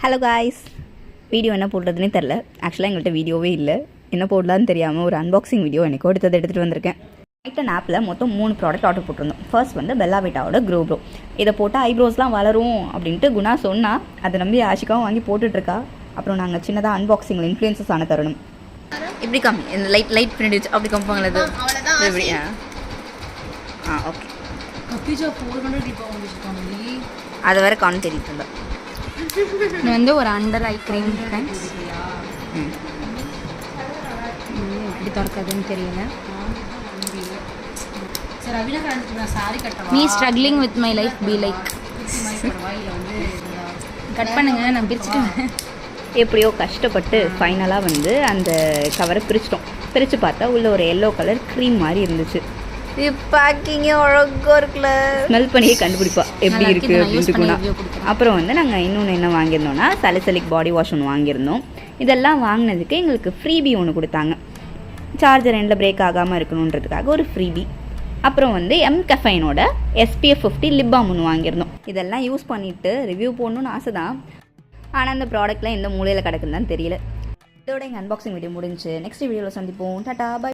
Hello guys, video என்ன போடுறதுனே தெரில. ஆக்சுவலாக எங்கள்கிட்ட வீடியோவே இல்லை. என்ன போடலான்னு தெரியாமல் ஒரு அன்பாக்சிங் வீடியோ எனக்கு எடுத்துகிட்டு வந்திருக்கேன். டைட்டன் ஆப்பில் மொத்தம் 3 ப்ராடக்ட் ஆர்டர் போட்டிருந்தோம். ஃபர்ஸ்ட் வந்து பெல்லா விட்டாவோட க்ரோ ப்ரோ. இதை போட்டால் ஐப்ரோஸ்லாம் வளரும் அப்படின்ட்டு குணா சொன்னால் அதை நம்பி ஆஷிகாவும் வாங்கி போட்டுட்ருக்கா. அப்புறம் நாங்கள் சின்னதாக அன்பாக்சிங்கில் இன்ஃப்ளூயன்சஸ் ஆன தருணம். இப்படி காமி, இந்த லைட் பண்ணிடுச்சு அப்படி காமிப்பாங்களே அது எப்படியா? ஓகே, அது வேறு காணும் தெரியுது. இது வந்து ஒரு அண்டர் ஐ க்ரீம் ஃப்ரெண்ட்ஸ். எப்படி திறக்காதுன்னு தெரியல. Me struggling with my life be like. Cut பண்ணுங்க, நான் பிரிச்சுட்டேன். எப்படியோ கஷ்டப்பட்டு ஃபைனலாக வந்து அந்த கவரை பிரித்து பார்த்தா உள்ள ஒரு எல்லோ கலர் க்ரீம் மாதிரி இருந்துச்சு. பேக்கிங்கே அழகாக இருக்குல்ல, ஸ்மெல் பண்ணியே கண்டுபிடிப்பா எப்படி இருக்குது அப்படின்ட்டு. அப்புறம் வந்து நாங்கள் இன்னொன்று என்ன வாங்கியிருந்தோம்னா சலிசலிக் பாடி வாஷ் ஒன்று வாங்கியிருந்தோம். இதெல்லாம் வாங்கினதுக்கு எங்களுக்கு ஃப்ரீபி ஒன்று கொடுத்தாங்க. சார்ஜர் எண்டில் பிரேக் ஆகாமல் இருக்கணுன்றதுக்காக ஒரு ஃப்ரீபி. அப்புறம் வந்து எம்கஃபைனோட SPF 50 லிப் பாம் ஒன்று வாங்கியிருந்தோம். இதெல்லாம் யூஸ் பண்ணிவிட்டு ரிவ்யூ போடணுன்னு ஆசை தான். ஆனால் அந்த ப்ராடக்ட்லாம் எந்த மூலையில் கிடக்குன்னு தான் தெரியல. இதோட எங்கள் அன்பாக்சிங் வீடியோ முடிஞ்சு. நெக்ஸ்ட் வீடியோவில் சந்திப்போம். டாடா, பை.